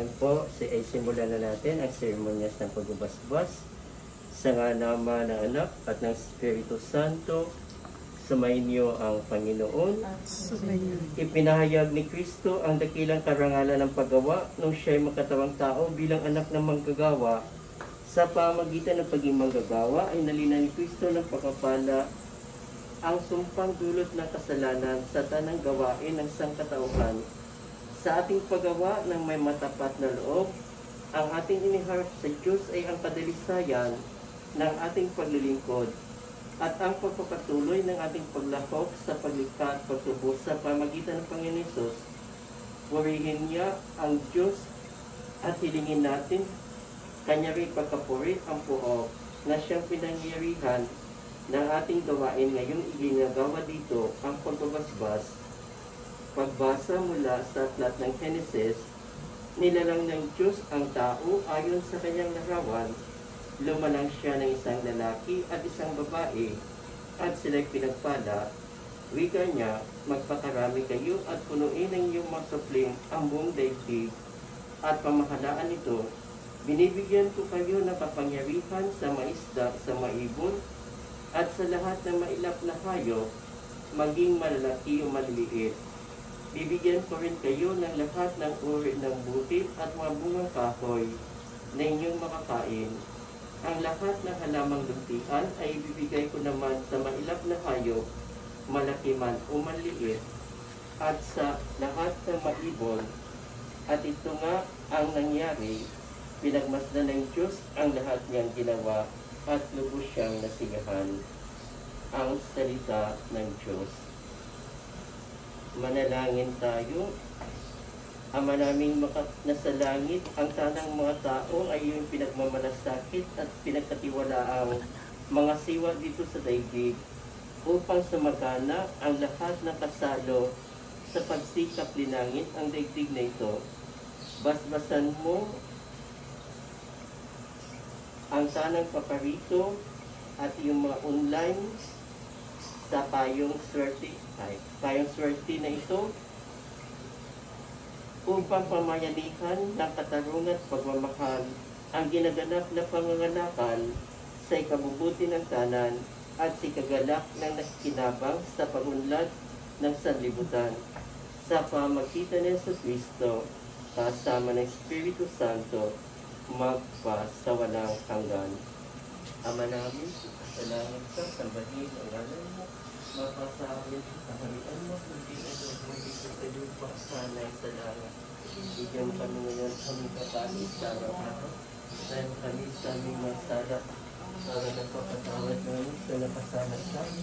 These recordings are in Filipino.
Ngayon po, simulan na natin ang seremonyas ng pagbubasbas sa nama ng Anak at ng Espiritu Santo. Sumayin niyo ang Panginoon. Ipinahayag ni Kristo ang dakilang karangalan ng paggawa nung siya'y makatawang tao bilang anak ng manggagawa. Sa pamagitan ng pagiging manggagawa ay nalina ni Kristo ng pagkapala ang sumpang dulot ng kasalanan sa tanang gawain ng sangkatauhan. Sa ating paggawa ng may matapat na loob, ang ating iniharap sa Diyos ay ang kadalisayan ng ating paglilingkod at ang pagpapatuloy ng ating paglahok sa paglikha at pagtubos sa pamagitan ng Panginoon Hesus. Purihin niya ang Diyos at hilingin natin Kanya rin pagkapuri ang puo na siyang pinangyarihan ng ating gawain ngayong iginagawa dito ang pagbabasbas. Pagbasa mula sa aklat ng Henesis, nilalang ng Diyos ang tao ayon sa kanyang larawan. Lumalang siya ng isang lalaki at isang babae, at sila'y pinagpala. Wika niya, magpakarami kayo at punuin ng iyong masupling ang buong daigdig at pamahalaan ito. Binibigyan ko kayo ng kapangyarihan sa maisda, sa maibon, at sa lahat ng mailap na hayop, maging malalaki o maliliit. Bibigyan ko rin kayo ng lahat ng uri ng butil at mga bungang kahoy na inyong makakain. Ang lahat ng halamang luntian ay ibibigay ko naman sa mailap na hayop, malaki man o maliit, at sa lahat ng maibon. At ito nga ang nangyari, pinagmasdan ng Diyos ang lahat niyang ginawa at lubos siyang nasigahan. Ang salita ng Diyos. Manalangin tayo. Ama naming nasa langit, ang tanang mga tao ay iyong pinagmamalasakit at pinagkatiwalaang mga siwa dito sa daigdig upang sumagana ang lahat ng kasalo sa pagsikap linangin ang daigdig na ito. Basbasan mo ang tanang paparito at yung mga online sa payong swerte na ito upang pamayanihan ng katarungan at pagmamahal ang ginaganap na pangangalakan sa ikabubuti ng tanan at sa ikagalak ng nakikinabang sa pagunlad ng sanlibutan. Sa pamagitan ng Kristo, kasama ng Espiritu Santo, magpa sa walang hanggan. Ama namin, salamat ka, sambahin ang ngalan mo, mapasamin sa kaharian mo, hindi na mo dito sa lupa, sana'y sa langit. Bigyan kami ngayon kami kakain sa araw-araw, dahil kami sa aming masala, para napapatawad namin sa napasalat kami,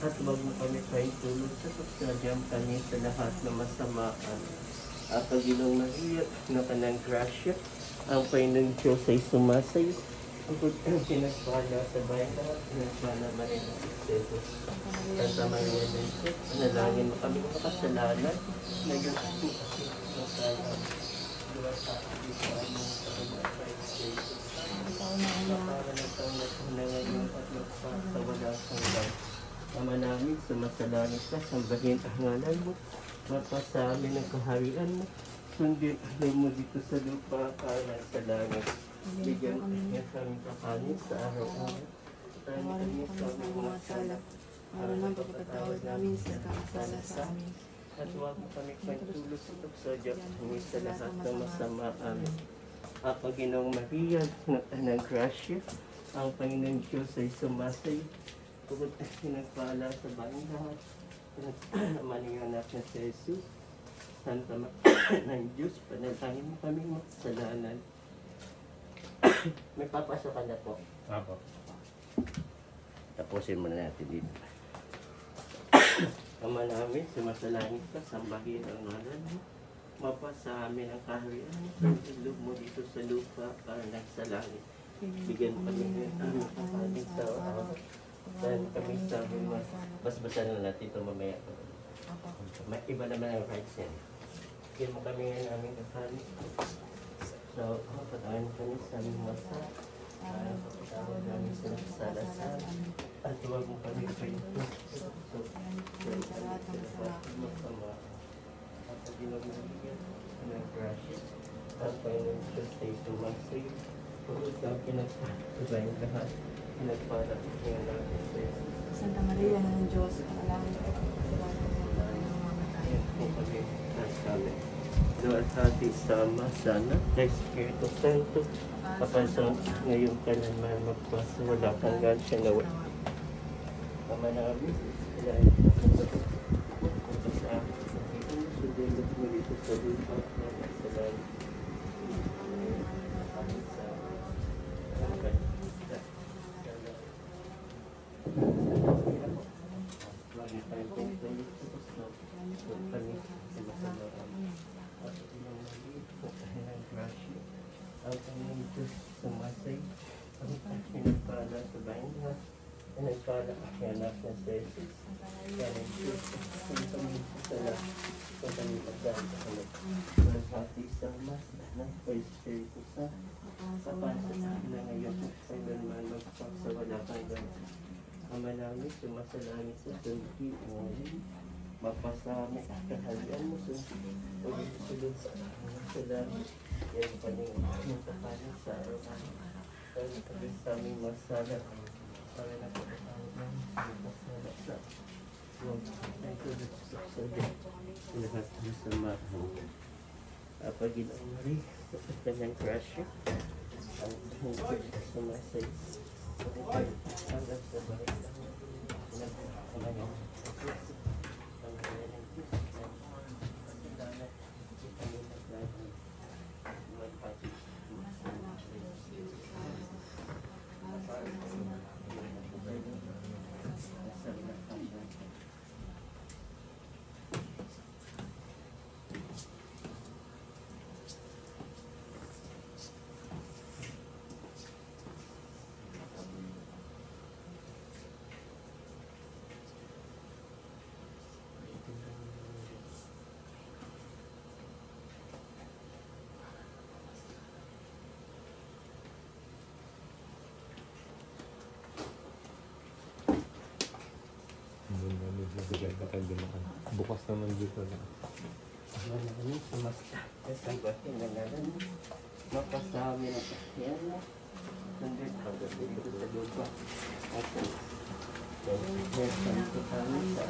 at huwag mo kami paitulog sa pagsadyam kami sa lahat ng masamaan. At Panginoong Maria, na kanang grasya, ang Panginoong Diyos ay sumasayo, ang pinagpala sa bayan lahat, pinagpala Maria ng Jesus. Santa Maria ng Diyos, nalangin mo kami mga kasalanan, ngayon at masala, luwas sa ating sa aming pagkakas Jesus. Para ng taon na ngayon at magpa sa walang hanggan. Ama namin, sumasalangit ka, sambahin ang ngalan mo, mapasa amin ang kaharian mo, sundin alay mo dito sa lupa, para sa langit. Bigyan niya kami kakanin sa araw-araw. Tani kami sa aming mga sala, para ng pagpapatawad namin sa kakasala sa amin. At huwag mo kami pagtulos sa pagsadya kami sa lahat ng masama amin. At Panginoong Maria, ng grasya, ang Panginoong Diyos ay sumasayo. Pagod na pinagpala sa bayan lahat. Maniyang anak na si Jesus, Santa ng Diyos, panalangin mo kami makasalanan. May papasok ka na po. Apo. Tapusin muna natin dito. Ama namin, sumasalangit ka, sambahin ang ngalan mo. Mapasa amin ang kaharian mo, sa ilog mo dito sa lupa, para sa langit. Bigyan kami ng aming kakanin sa araw. Dahil kami sa aming basbasan na natin ito mamaya. Iba naman ang rights yan. Bigyan mo kami ng aming kakanin. So, patawan kami sa aming masa. Patawan kami sa nagsalasan. At huwag mo kami kayo. So, sa lahat ng masama. At Panginoon Maria, ng grasya, Ang Panginoon Diyos ay tumasay. Kung ikaw pinagpapagay ang lahat, pinagpala ang namin sa iyo. Santa Maria ng Diyos, panalangin ko ang kasalanan ng mga tayo. Ayan po kami nasabi. Doon at ating sama sana kay Espiritu Santo. Kapasang ngayong kailanman magpasa, wala kang gan siya nawa. Ama namin, ilahin po sa ito. Punta sa akin sa ito, sundin mo dito sa lupa na nasa langit. Ang Panginoon Diyos sumasay, ang pinagpala sa bayan, pinagpala ang anak ng Jesus, kaya ng Diyos, ang Panginoon sa lahat, ang Panginoon pagdaan sa kalit. Walang hati sa mas, ng Espiritu Santo, kapasa sa na ngayon, sa ilan magpapasa wala kang gano'n. Ama namin, sumasalangit sa tulgi, ngayon, mapasami, kahalian mo sa ulit sa langit. Yan pa rin ang kapalit sa araw-araw. Kaya kami sa aming masala, para na pagkatawag namin sa masala sa Lord. Ay tulad sa sabi, lahat ng samahan. Paginoong Maria, sa kanyang grasya, ang hingkod sa masay, hanggang sa bahay lang, nagkakamayang sa Diyos, ang kaya ng Diyos, ang kasalanan, kita mo naglalang. Bukas naman dito na. Maraming sumasta. Isang batin na nalang mapasami na yan na. Nandun hanggang dito sa lupa. At yan ko kami sa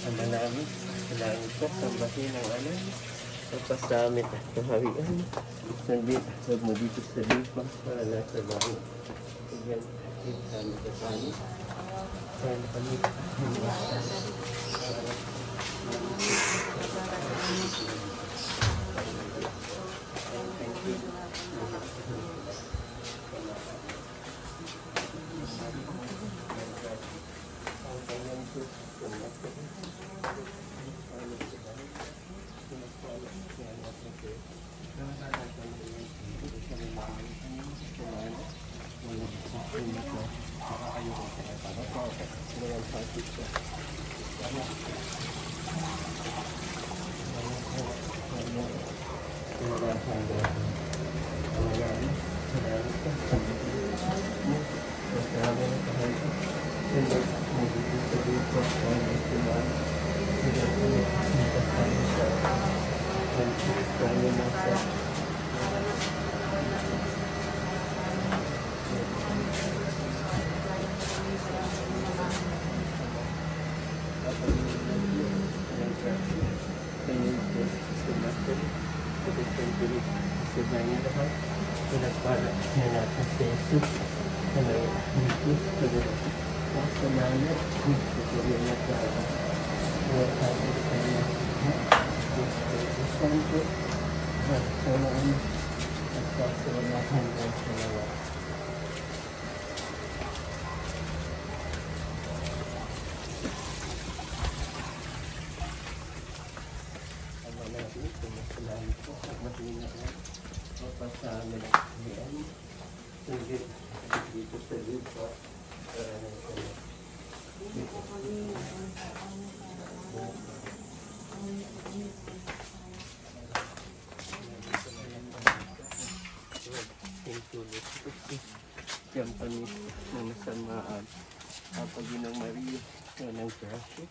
Ama namin, kailangan ko sambahin ang alam, pagpasamit at kahawian. Sandit, huwag mo dito sa lupa para nasa bahay. Kaya, kami sa kami. Kaya kami, dito sa lupa. ang Panginoong Maria, ng Grasya,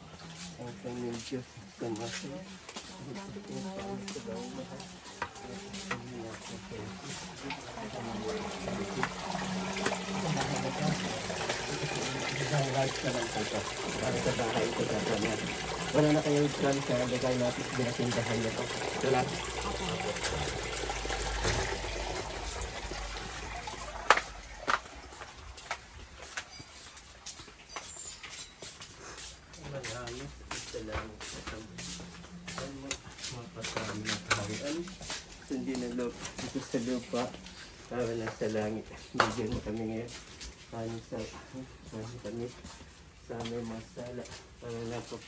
ang Panginoong Diyos, sa Masay, para sa bahay ito kasama. Wala na kayong plan sa lagay natin sa binatindahan niya to. Wala. Malayos, isa lang. Ang mapasami ng kaharian. Sundin na loob dito sa lupa. Para lang sa langit. Bigyan mo kami ngayon. Paano kami sa aming masala. Para nakap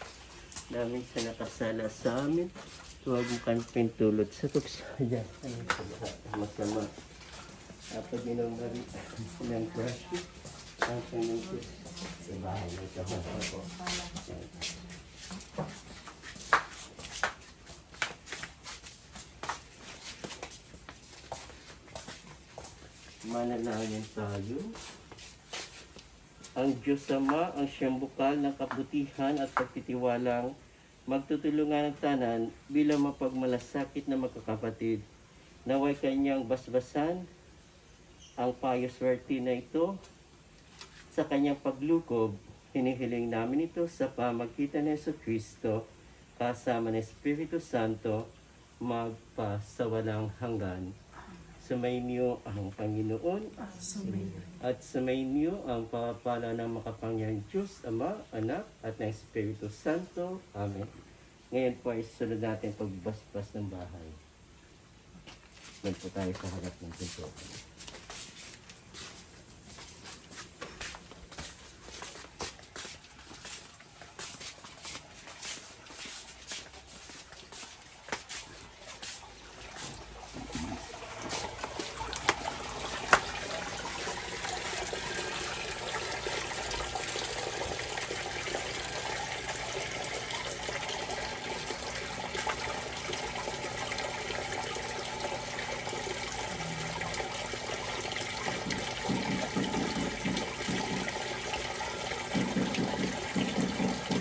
namin sa nakasala sa amin. Huwag mo kami pintulot sa tuksa. Yan. Ano sa lahat. Masama. Pag-inong marit ng Grasya. Ang Panginoon sa bahay ng kahapon ko. Manalangin tayo. Ang Diyos Ama, ang siyang bukal ng kabutihan at pagtitiwalang magtutulungan ng tanan bilang mapagmalasakit na magkakapatid. Naway kanyang basbasan ang payoswerte na ito sa kanyang paglukob. Hinihiling namin ito sa pamagitan ng Jesucristo kasama ng Espiritu Santo magpasawalang hanggan. Sumainyo ang Panginoon at sumainyo ang papala ng makapangyarihang Diyos, Ama, Anak at ng Espiritu Santo. Amen. Ngayon po ay sunod natin pagbasbas ng bahay. Ngayon po tayo sa harap ng pintuan.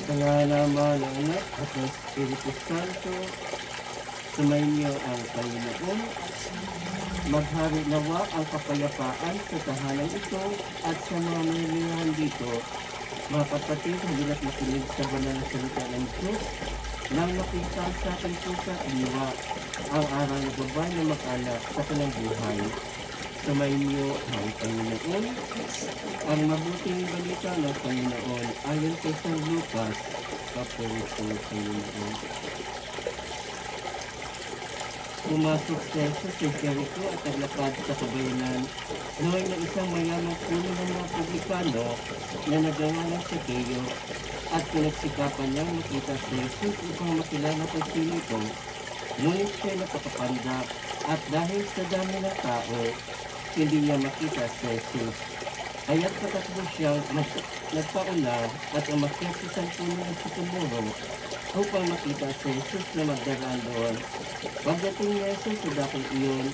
Sa naman ng Anak at ng Espiritu Santo, sumainyo ang Panginoon. Maghari nawa ang kapayapaan sa tahanan ito at sa mga manilihan dito. Mga kapatid, hindi na't makinig sa banal na salita ng Diyos nang makita sa ating puso at diwa ang aral na gabay na mag-alak sa kanyang buhay. Sumainyo ang Panginoon. Ang mabuting balita ng Panginoon ayon kay San Lucas. Kapulito ng Panginoon. Pumasok si Jesus sa Jericho at naglakad sa kabayanan. Noon na isang mayamang puno ng mga publikano na nagawa ng Sakeo at pinagsikapan niyang makita si Jesus upang makilala kung sino ito. Ngunit siya napakapanda at dahil sa dami ng tao, hindi niya makita si Jesus. Kaya't patakbo siya nagpauna at umakyat sa isang puno ng sikumuro upang makita si Jesus na magdaraan doon. Pagdating ni Jesus sa dakong iyon,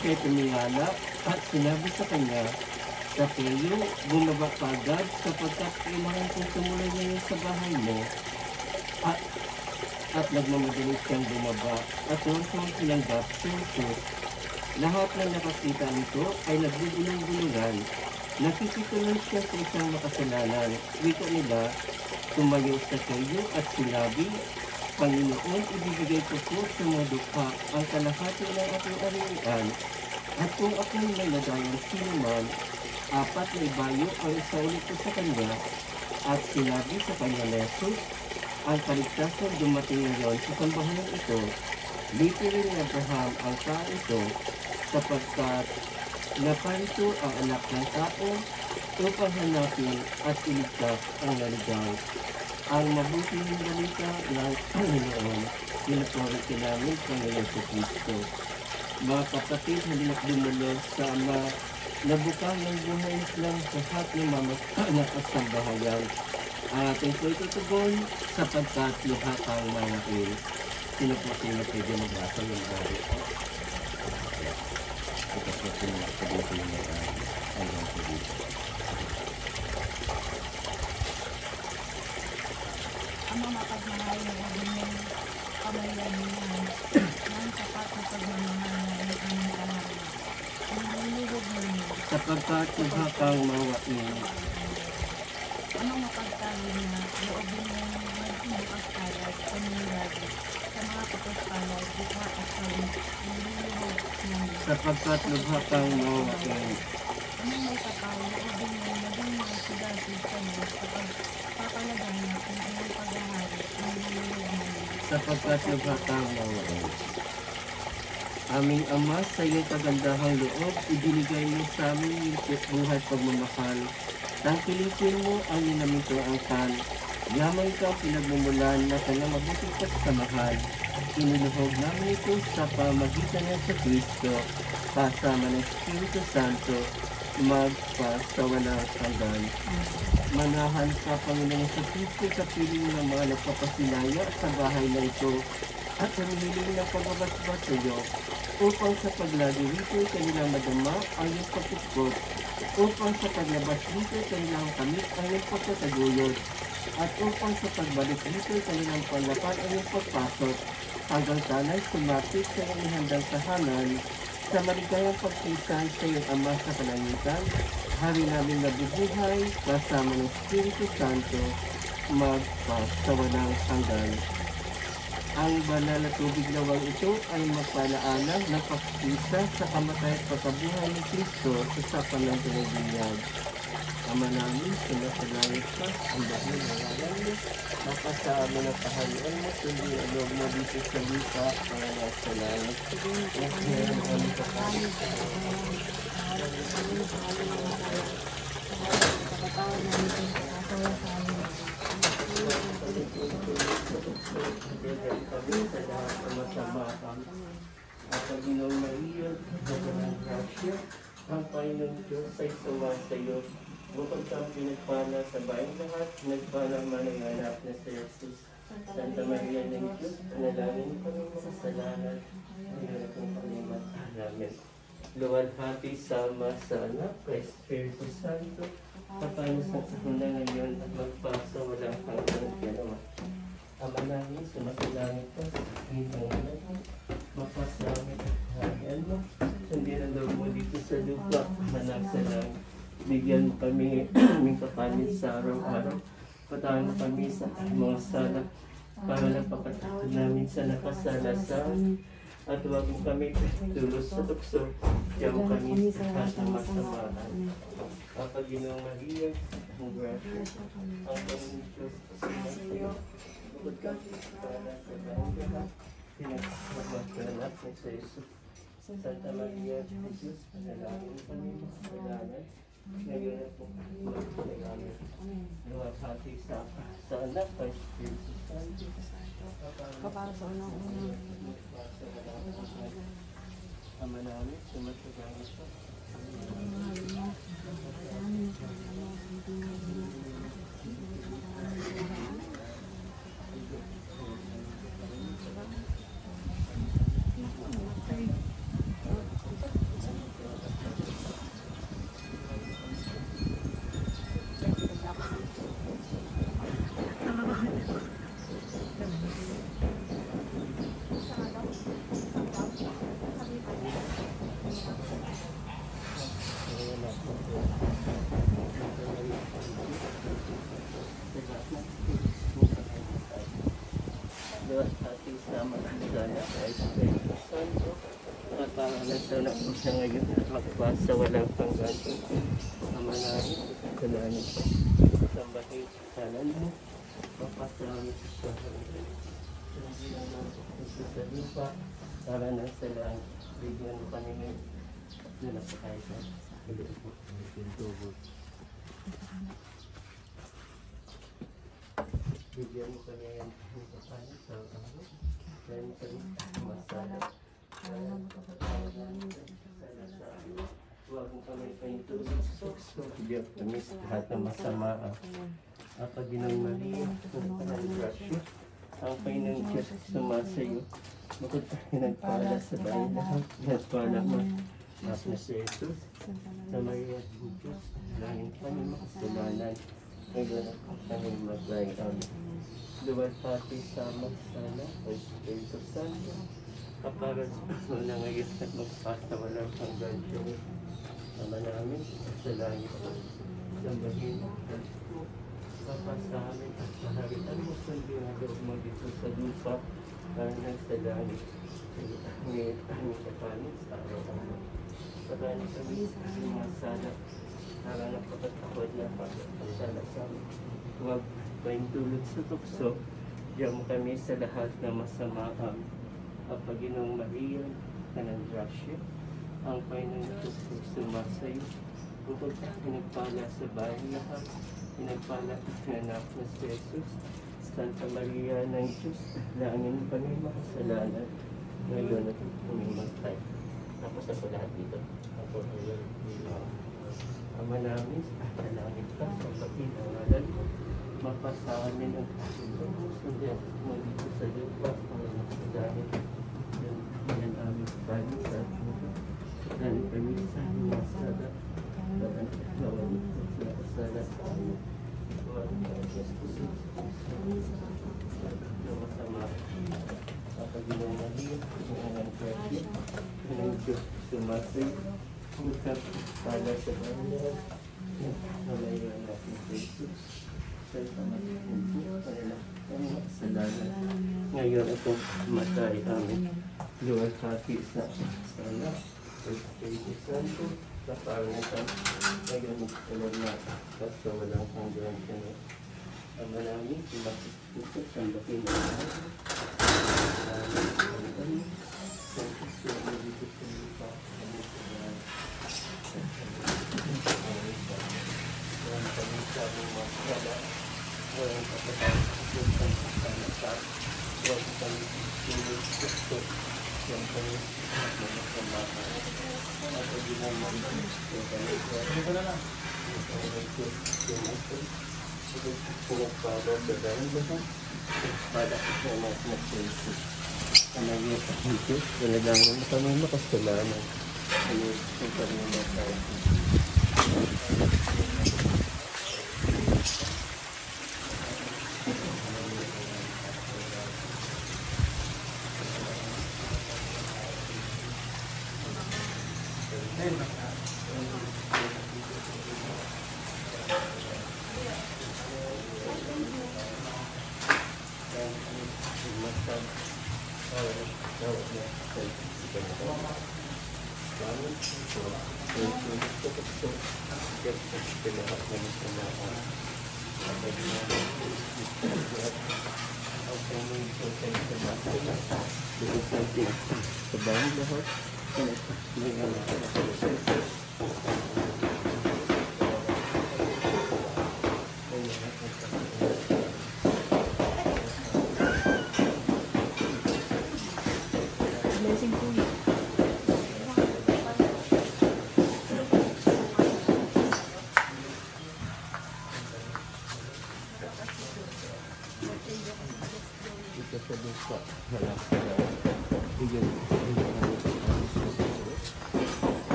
siya tumingala at sinabi sa kanya, Sakeo, bumaba ka agad sapagkat kailangan kong tumuloy ngayon sa bahay mo. At nagmamadali siyang bumaba at tuwang sinanggap si Jesus. Lahat ng nakakita nito ay nagbubulong-bulungan. Nakikituloy siya sa isang makasalanan. Wika nila, tumayo sa kayo at sinabi, Panginoon, ibibigay ko po sa mga dukha ang kalahati ng aking arian. At kung ako'y may nagayang sinuman, 4 na ibayo ang isaulit ko sa kanya. At sinabi sa kanya na Jesus, ang kaligtasan dumating ngayon sa sambahanan ito. Lipirin ni Abraham ang tao ito sapagkat naparito ang anak ng tao upang hanapin at iligtas ang naligaw. Ang mabuting balita ng Panginoon, pinapuriti namin sa Jesucristo. Mga kapatid, halina't dumulog sa Ama na bukal ng buhay Islam sa lahat ng mamasanak at sambahayan. Ang ating po itutugon sapagkat luha kang manakil. Sino po sino pwede magbasa ng bari? Ito po sino pwede magbasa hanggang po dito. Ama mapagmahal na inyong kamayan niya ng tapat na pagmamahal ng aming tahanan. Ang nilulog ninyo. Sapagkat lubha kang mawain. Amang mapagtalo na loobin ng magbukas palad, paninilagi, sa mga kapagpalad, buka at kawin, nilulog ninyo. Sapagkat lubha kang mawain. Amang may kapal, loobin ng maging mga sigasid kami sa pagpapalagan na ang inyong paghahari, ang nilulog ninyo. Sapagkat lubha kang mawain. Aming Ama, sa iyong kagandahang loob, ibinigay mo sa amin yung buhay pagmamahal. Tangkilitin mo ang ninamito ang kan. Yaman ka pinagmumulan na kanyang mabuting kasamahan. Iniluhog namin ito sa pamagitan ng sa Kristo, kasama ng Espiritu Santo, magpasawalang hanggan. Manahan ka, Panginoon sa Kristo, sa piling ng mga nagpapasinaya sa bahay na ito, at humihiling ng pagbabasbas sa iyo, upang sa paglagi rito kanilang madama ang iyong pagkukot, upang sa paglabas dito kanilang kamit ang iyong pagkataguyod, at upang sa pagbalik dito kanilang panglapan ang iyong pagpasok, hanggang sana'y sumapit sa iyong ihandang tahanan, sa maligayang pagkisan sa iyong Ama sa kalangitan, hari namin nabubuhay, kasama ng Espiritu Santo, magpasawalang hanggan. Ang banal na tubig na wang ito ay magpalaanan ng pagkisa sa kamatay at pagkabuhay ni Kristo sa panahon ng binyag. Ama namin, sumasalangit ka, ang bahal na ngalan mo, mapasa amin ang kahayaan mo, kundi ang loob mo dito sa lupa, mga nasa langit. At meron kami kapalit sa kami sa lahat ng masama kami. At ang Ginong Maria, ng grasya, ang Panginoon Diyos ay sumasayo. Bukod kang pinagpala sa bayang lahat, nagpala man ang anak na si Jesus. Santa Maria ng Diyos, panalangin kami makasalanan, ngayon at ang panglimatan namin. Luwalhati sama sa anak, kay Espiritu Santo, kapano sa kahuna ngayon at magpasa walang hanggang gano'n. Ama namin, sumasalangit ka, ginang namin, mapasamit at harian mo. Sundin ang loob mo dito sa lupa, manak sa langit. Bigyan mo kami aming kapalit sa araw-araw. Pataan mo kami sa mga sala, para napakatahan namin sa nakasala sa amin. At huwag mo kami tulos sa tukso, diyan kami sa lahat ng masamaan. Kapag Ginong Maria, ang grasya, ang Panginoon Diyos, sumasayo. Bukod ka, para sa bayang lahat, pinagmagkalat ng sa Jesus. Santa Maria, Diyos, panalangin kami makasalanan, ngayon na po magpapalangin. Luwalhati sa anak, kay Espiritu Santo, Kapara sa unang-unang. Ama namin, sumasalangit ka. Luwalhati sa anak, kay Espiritu Santo, at pangalan sa anak mo siya ngayon at magpasa walang hanggan. Ama namin, kalangit ka. Sambahin sa kanan mo, mapasamit sa hanggan. Hindi lang natin sa lupa, para na sa langit. Bigyan mo kami ngayon na napakaitan. Bigyan mo kami ngayon ng kapalit sa araw. Dahil mo kami masala. Huwag mo kami paintulog sa tukso. Bigyan kami sa lahat ng masama. At pag Ginong Maria, ang grasya, ang Panginoon Diyos sumasayo. Bukod tayo nagpala sa bayang lahat, nagpala mo. Mas na si Jesus, sa Maria ng Diyos, langin kami makasalanan. Ngayon ako kami maglay ang luwalhati sama sana o Espiritu Santo. Kaparan mo na ngayon at magpasa walang hanggan siya. Ama namin sa langit po, sambahin mo ang po. Papa sa amin at kaharitan mo sundin ang loob mo dito sa lupa hanggang sa langit. Ngayon aming kapanin sa araw-araw. Pagani kami sa mga sala, para napakatakot na pagkakasala sa amin. Huwag paintulot sa tukso, diyan mo kami sa lahat na masamahan. Ang Panginoong Maria, Kanang Grasya, ang Panginoong Kristo sumasayo. Bukod sa pinagpala sa bahay lahat, pinagpala ang anak na si Jesus. Santa Maria ng Diyos, langin kami makasalanan. Ngayon at pumimatay. Tapos ako lahat dito. Ako ngayon. Ama namin, sa langit ka, sa pakinangalan mo, mapasa amin ang kasunod mo. Sundihan mo dito sa lupa, ang sa langit. Yan aming kami sa atin. Dan kami sa mga sada. Dan nawan sa kasala sa amin. Tuhan ang Diyos puso. Sa masama. Paginoong Maria, ang Krasya, ang Diyos sumasay. Bukat pada sa banyan. Nalayan natin sa Jesus. Sa pamatin po, kanila ang makasalanan. Ngayon ako matay amin. Luwalhati sa sana. Espiritu Santo, sa parangitan. Ngayon magkakalad na sa walang hanggan siya. Ama namin, sumakit sa bakin ng mga. Sa Kristo, dito sa lupa, kami sa mga. Walang kami sa aming masala. Walang kapatid sa pagkakalata. Walang kami tulog sa Kristo. Walang kami masamahan. At ang ginamang Kristo, kami sa pinagpala sa dahan-dahan. Pada ko na Jesus. Kanagin sa Jesus, talagang kami makasalanan. Ano yung kami matay. Blessing po yun. Ito sa lupa. Wala sa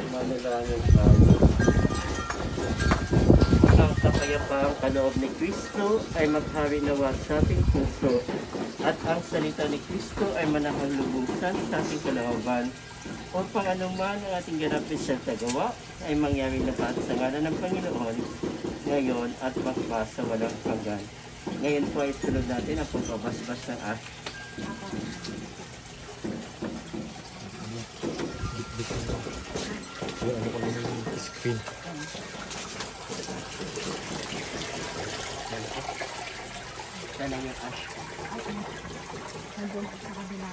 manalangin tayo. Ang kapayapaang kaloob ni Kristo ay maghari nawa sa ating puso at ang salita ni Kristo ay manahang lubusan sa ating kalooban upang anuman ang ating ganapin sa tagawa ay mangyari lahat sa ngalan ng Panginoon ngayon at magpasa walang hanggan. Ngayon po ay sunod natin ang pagbabasbas ng ash. Ano ko naman yung screen. Sana yung ash. Nandun sa kabila.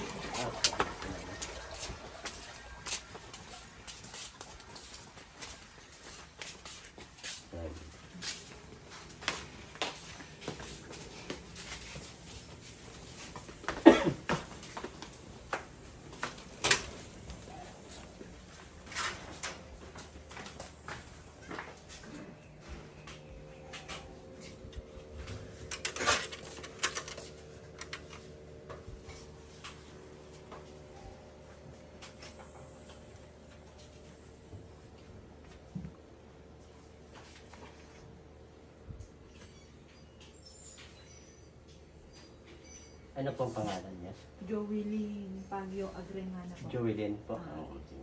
Ano pong pangalan niya? Joeline Pagyo Agremana po. Joelyn po.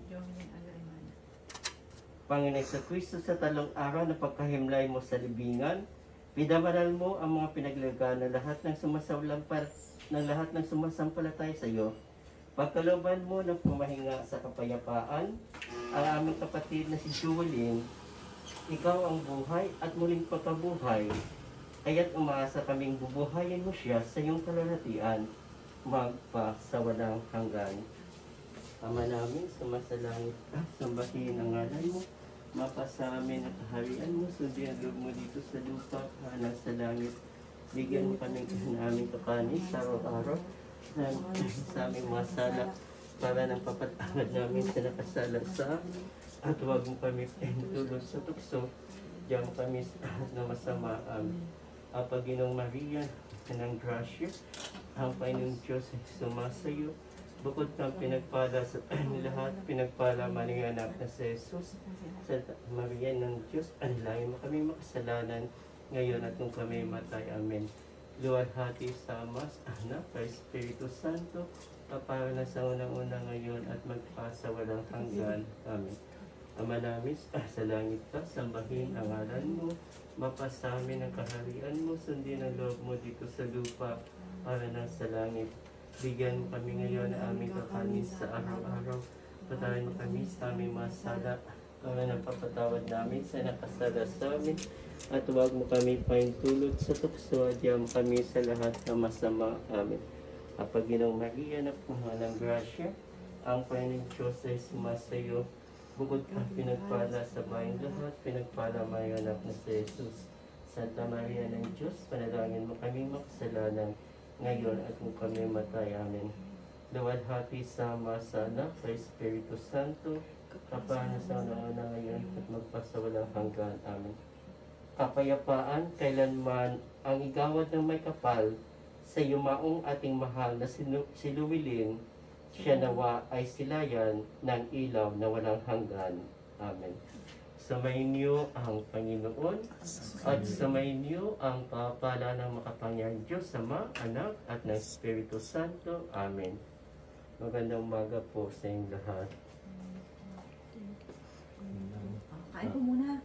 Joeline Agremana. Panginoon sa Kristo, sa talong araw na pagkahimlay mo sa libingan, pinabanal mo ang mga pinaglagana ng lahat ng sumasampalataya sa iyo. Pagkalooban mo ng pumahinga sa kapayapaan, ang aming kapatid na si Joelyn, ikaw ang buhay at muling pagkabuhay, kaya't umaasa kaming bubuhayin mo siya sa iyong kalahatian, magpasawalang hanggan. Ama namin, sumasalangit ka, sambahin ang ngalan mo, mapasa amin ang kaharian mo, sundin ang loob mo dito sa lupa, hanang sa langit. Bigyan mo kami ng aming kakanin sa araw-araw, sa aming mga sala, para ng papatawad namin sa nakasala sa amin. At huwag mo kami tulog sa tukso, diyan mo kami sa lahat na masama amin. Panginoong Maria, ng grasya, ang Panginoong Diyos ay sumasayo. Bukod kang pinagpala sa lahat, pinagpala man ang anak na si Jesus. Santa Maria ng Diyos, anilangin mo kami makasalanan, ngayon at kung kami matay. Amen. Luwalhati sa Ama, sa Anak, kay Espiritu Santo, kapara na sa unang-una ngayon at magpasawalang hanggan. Amen. Ama namin, sa langit ka, sambahin ang ngalan mo, mapasa amin ang kaharian mo, sundin ang loob mo dito sa lupa, para na sa langit. Bigyan mo kami ngayon na aming kakanin sa araw-araw. Patawarin mo kami sa aming masala, para napapatawad namin sa nakasala sa amin. At huwag mo kami paintulot sa tukso, at diyan kami sa lahat na masama. Amen. Panginoong Maria, na puno ng grasya, ang Panginoong Diyos ay sumasayo. Bukod kang pinagpala sa bayang lahat, pinagpala mo ang anak na si Jesus. Santa Maria ng Diyos, panalangin mo kaming makasalanan, ngayon at kung kami matay. Amen. Luwalhati sa Ama, sa Anak, sa Espiritu Santo, kapana sa una ngayon at magpasawalang hanggan. Amen. Kapayapaan, kailanman ang igawad ng may kapal, sa yumaong ating mahal na si Luwilin, siya nawa ay silayan ng ilaw na walang hanggan. Amen. Samayin niyo ang Panginoon at samayin niyo ang kapala ng makapangyarihang Diyos, Ama, Anak at ng Espiritu Santo. Amen. Magandang umaga po sa inyong lahat. Kain po muna.